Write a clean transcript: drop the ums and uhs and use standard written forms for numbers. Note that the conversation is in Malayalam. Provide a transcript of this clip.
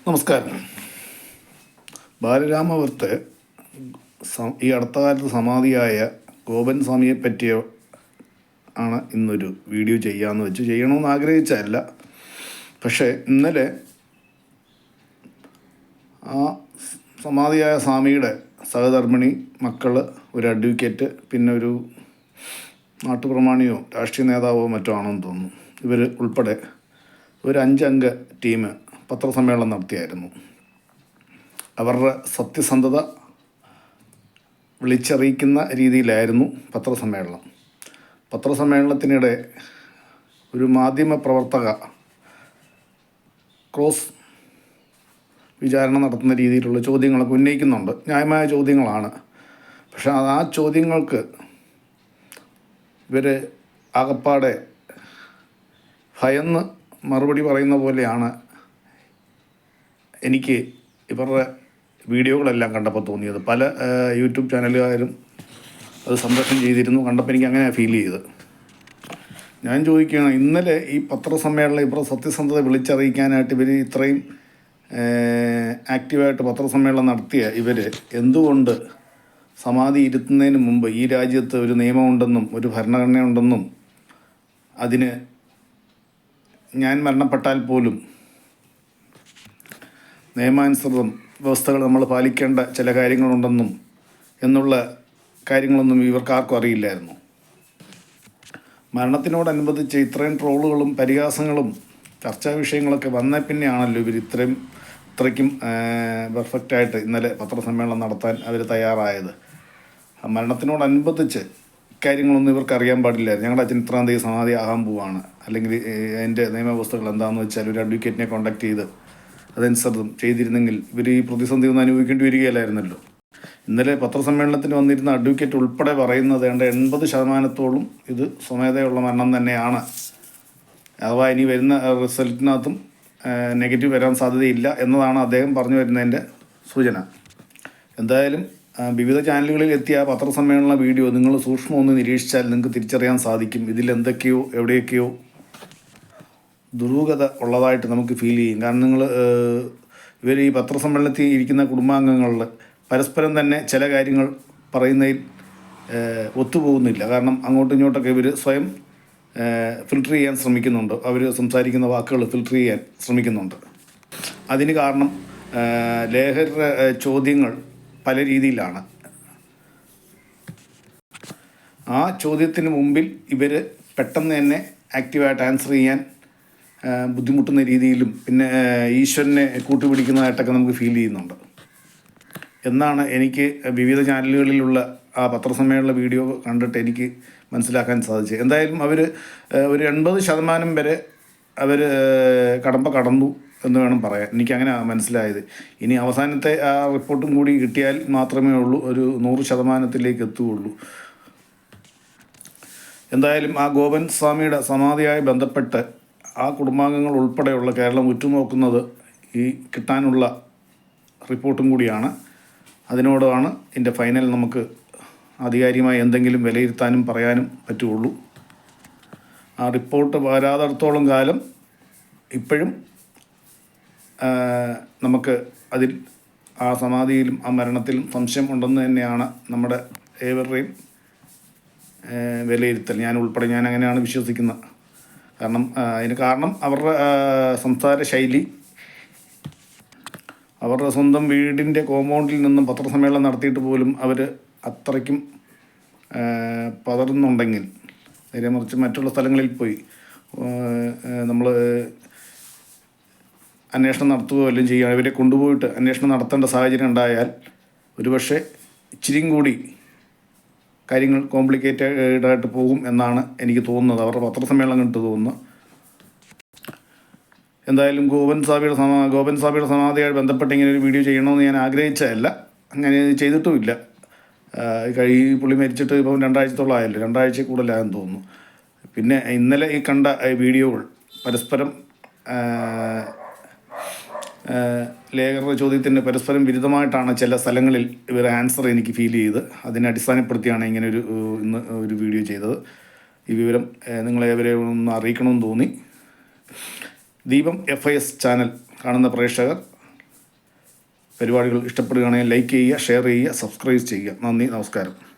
നമസ്കാരം. ബാലരാമപുരത്ത് ഈ അടുത്ത കാലത്ത് സമാധിയായ ഗോപൻ സ്വാമിയെ പറ്റിയ ആണ് ഇന്നൊരു വീഡിയോ ചെയ്യാമെന്ന് വെച്ച് ചെയ്യണമെന്ന് ആഗ്രഹിച്ചതല്ല. പക്ഷേ ഇന്നലെ ആ സമാധിയായ സ്വാമിയുടെ സഹധർമ്മിണി, മക്കൾ, ഒരു അഡ്വക്കേറ്റ്, പിന്നെ ഒരു നാട്ടുപ്രമാണിയോ രാഷ്ട്രീയ നേതാവോ മറ്റോ ആണെന്ന് തോന്നുന്നു, ഇവർ ഉൾപ്പെടെ ഒരു 5 അംഗ ടീം പത്രസമ്മേളനം നടത്തിയായിരുന്നു. അവരുടെ സത്യസന്ധത വിളിച്ചറിയിക്കുന്ന രീതിയിലായിരുന്നു പത്രസമ്മേളനത്തിനിടെ ഒരു മാധ്യമ പ്രവർത്തക ക്രോസ് വിചാരണ നടത്തുന്ന രീതിയിലുള്ള ചോദ്യങ്ങളൊക്കെ ഉന്നയിക്കുന്നുണ്ട്. ന്യായമായ ചോദ്യങ്ങളാണ്. പക്ഷേ ആ ചോദ്യങ്ങൾക്ക് ഇവർ ആകപ്പാടെ ഭയന്ന് മറുപടി പറയുന്ന പോലെയാണ് എനിക്ക് ഇവരുടെ വീഡിയോകളെല്ലാം കണ്ടപ്പോൾ തോന്നിയത്. പല യൂട്യൂബ് ചാനലുകാരും അത് സംപ്രേഷണം ചെയ്തിരുന്നു. കണ്ടപ്പോൾ എനിക്ക് അങ്ങനെ ഫീൽ ചെയ്ത്. ഞാൻ ചോദിക്കുകയാണ്, ഇന്നലെ ഈ പത്രസമ്മേളനം ഇവരുടെ സത്യസന്ധത വിളിച്ചറിയിക്കാനായിട്ട് ഇവർ ഇത്രയും ആക്റ്റീവായിട്ട് പത്രസമ്മേളനം നടത്തിയ ഇവർ എന്തുകൊണ്ട് സമാധി ഇരുത്തുന്നതിന് മുമ്പ് ഈ രാജ്യത്ത് ഒരു നിയമമുണ്ടെന്നും ഒരു ഭരണഘടനയുണ്ടെന്നും അതിന് ഞാൻ മരണപ്പെട്ടാൽ പോലും നിയമാനുസൃതം വ്യവസ്ഥകൾ നമ്മൾ പാലിക്കേണ്ട ചില കാര്യങ്ങളുണ്ടെന്നും എന്നുള്ള കാര്യങ്ങളൊന്നും ഇവർക്കാർക്കും അറിയില്ലായിരുന്നു. മരണത്തിനോടനുബന്ധിച്ച് ഇത്രയും ട്രോളുകളും പരിഹാസങ്ങളും ചർച്ചാ വിഷയങ്ങളൊക്കെ വന്ന പിന്നെയാണല്ലോ ഇവർ ഇത്രയ്ക്കും പെർഫെക്റ്റായിട്ട് ഇന്നലെ പത്രസമ്മേളനം നടത്താൻ അവർ തയ്യാറായത്. മരണത്തിനോടനുബന്ധിച്ച് കാര്യങ്ങളൊന്നും ഇവർക്ക് അറിയാൻ പാടില്ലായിരുന്നു. ഞങ്ങളുടെ അച്ഛൻ ഇത്രാം തീയതി സമാധി ആകാൻ പോവാണ്, അല്ലെങ്കിൽ അതിൻ്റെ നിയമവ്യവസ്ഥകൾ എന്താണെന്ന് വെച്ചാൽ ഒരു അഡ്വക്കേറ്റിനെ കോൺടാക്ട് ചെയ്ത് അതനുസരിച്ചും ചെയ്തിരുന്നെങ്കിൽ ഇവർ ഈ പ്രതിസന്ധി ഒന്നും അനുഭവിക്കേണ്ടി വരികയില്ലായിരുന്നല്ലോ. ഇന്നലെ പത്രസമ്മേളനത്തിന് വന്നിരുന്ന അഡ്വക്കേറ്റ് ഉൾപ്പെടെ പറയുന്നത് 80% ഇത് സ്വമേധയുള്ള മരണം തന്നെയാണ്. അഥവാ ഇനി വരുന്ന റിസൾട്ടിനകത്തും നെഗറ്റീവ് വരാൻ സാധ്യതയില്ല എന്നതാണ് അദ്ദേഹം പറഞ്ഞു വരുന്നതിൻ്റെ സൂചന. എന്തായാലും വിവിധ ചാനലുകളിൽ എത്തിയ പത്രസമ്മേളന വീഡിയോ നിങ്ങൾ സൂക്ഷ്മം ഒന്ന് നിരീക്ഷിച്ചാൽ നിങ്ങൾക്ക് തിരിച്ചറിയാൻ സാധിക്കും. ഇതിലെന്തൊക്കെയോ എവിടെയൊക്കെയോ ദുരൂഹത ഉള്ളതായിട്ട് നമുക്ക് ഫീൽ ചെയ്യും. കാരണം ഇവർ ഈ പത്രസമ്മേളനത്തിൽ ഇരിക്കുന്ന കുടുംബാംഗങ്ങളിൽ പരസ്പരം തന്നെ ചില കാര്യങ്ങൾ പറയുന്നതിൽ ഒത്തുപോകുന്നില്ല. കാരണം അങ്ങോട്ടും ഇങ്ങോട്ടൊക്കെ ഇവർ സ്വയം ഫിൽട്ടർ ചെയ്യാൻ ശ്രമിക്കുന്നുണ്ട്. അവർ സംസാരിക്കുന്ന വാക്കുകൾ ഫിൽട്ടർ ചെയ്യാൻ ശ്രമിക്കുന്നുണ്ട്. അതിന് കാരണം ലേഖകരുടെ ചോദ്യങ്ങൾ പല രീതിയിലാണ്. ആ ചോദ്യത്തിന് മുമ്പിൽ ഇവർ പെട്ടെന്ന് തന്നെ ആക്റ്റീവായിട്ട് ആൻസർ ചെയ്യാൻ ബുദ്ധിമുട്ടുന്ന രീതിയിലും പിന്നെ ഈശ്വരനെ കൂട്ടുപിടിക്കുന്നതായിട്ടൊക്കെ നമുക്ക് ഫീൽ ചെയ്യുന്നുണ്ട് എന്നാണ് എനിക്ക് വിവിധ ചാനലുകളിലുള്ള ആ പത്രസമ്മേളന വീഡിയോ കണ്ടിട്ട് എനിക്ക് മനസ്സിലാക്കാൻ സാധിച്ചത്. എന്തായാലും അവർ ഒരു 80% വരെ അവർ കടന്നു എന്ന് വേണം പറയാൻ. എനിക്കങ്ങനെ മനസ്സിലായത്. ഇനി അവസാനത്തെ ആ റിപ്പോർട്ടും കൂടി കിട്ടിയാൽ മാത്രമേ ഉള്ളൂ ഒരു 100% എത്തുകയുള്ളൂ. എന്തായാലും ആ ഗോപൻ സ്വാമിയുടെ സമാധിയായി ബന്ധപ്പെട്ട് ആ കുടുംബാംഗങ്ങൾ ഉൾപ്പെടെയുള്ള കേരളം ഉറ്റുനോക്കുന്നത് ഈ കിട്ടാനുള്ള റിപ്പോർട്ടും കൂടിയാണ്. അതിനോടാണ് ഇതിൻ്റെ ഫൈനൽ നമുക്ക് ആധികാരികമായി എന്തെങ്കിലും വിലയിരുത്താനും പറയാനും പറ്റുകയുള്ളൂ. ആ റിപ്പോർട്ട് വരാത്തിടത്തോളം കാലം ഇപ്പോഴും നമുക്ക് അതിൽ ആ സമാധിയിലും ആ മരണത്തിലും സംശയം ഉണ്ടെന്ന് തന്നെയാണ് നമ്മുടെ ഏവരുടെയും വിലയിരുത്തൽ. ഞാൻ അങ്ങനെയാണ് വിശ്വസിക്കുന്നത്. അതിന് കാരണം അവരുടെ സംസാര ശൈലി, അവരുടെ സ്വന്തം വീടിൻ്റെ കോമ്പൗണ്ടിൽ നിന്നും പത്രസമ്മേളനം നടത്തിയിട്ട് പോലും അവർ അത്രയ്ക്കും പതറുന്നുണ്ടെങ്കിൽ, നേരെ മറിച്ച് മറ്റുള്ള സ്ഥലങ്ങളിൽ പോയി നമ്മൾ അന്വേഷണം നടത്തുകയോ എല്ലാം ചെയ്യുക, ഇവരെ കൊണ്ടുപോയിട്ട് അന്വേഷണം നടത്തേണ്ട സാഹചര്യം ഉണ്ടായാൽ ഒരുപക്ഷെ ഇച്ചിരിയും കൂടി കാര്യങ്ങൾ കോംപ്ലിക്കേറ്റഡായിട്ട് പോകും എന്നാണ് എനിക്ക് തോന്നുന്നത്. അവരുടെ പത്രസമ്മേളനം കണ്ടിട്ട് തോന്നുന്നു. എന്തായാലും ഗോപൻ സ്വാമിയുടെ സമാധിയായി ബന്ധപ്പെട്ട് ഇങ്ങനെ ഒരു വീഡിയോ ചെയ്യണമെന്ന് ഞാൻ ആഗ്രഹിച്ചതല്ല, അങ്ങനെ ചെയ്തിട്ടുമില്ല. പുള്ളി മരിച്ചിട്ട് ഇപ്പം 2 ആഴ്ചത്തോളം ആയല്ലോ, 2 ആഴ്ച കൂടുതലായെന്ന് തോന്നുന്നു. പിന്നെ ഇന്നലെ ഈ കണ്ട വീഡിയോകൾ പരസ്പരം ലേഖകരുടെ ചോദ്യത്തിന് പരസ്പരം വിരുദ്ധമായിട്ടാണ് ചില സ്ഥലങ്ങളിൽ ഇവർ ആൻസർ എനിക്ക് ഫീൽ ചെയ്ത്. അതിനെ അടിസ്ഥാനപ്പെടുത്തിയാണ് ഇങ്ങനെ ഇന്ന് ഒരു വീഡിയോ ചെയ്തത്. ഈ വിവരം നിങ്ങളേവരെ ഒന്ന് അറിയിക്കണമെന്ന് തോന്നി. ദീപം FIS ചാനൽ കാണുന്ന പ്രേക്ഷകർ പരിപാടികൾ ഇഷ്ടപ്പെടുകയാണെങ്കിൽ ലൈക്ക് ചെയ്യുക, ഷെയർ ചെയ്യുക, സബ്സ്ക്രൈബ് ചെയ്യുക. നന്ദി, നമസ്കാരം.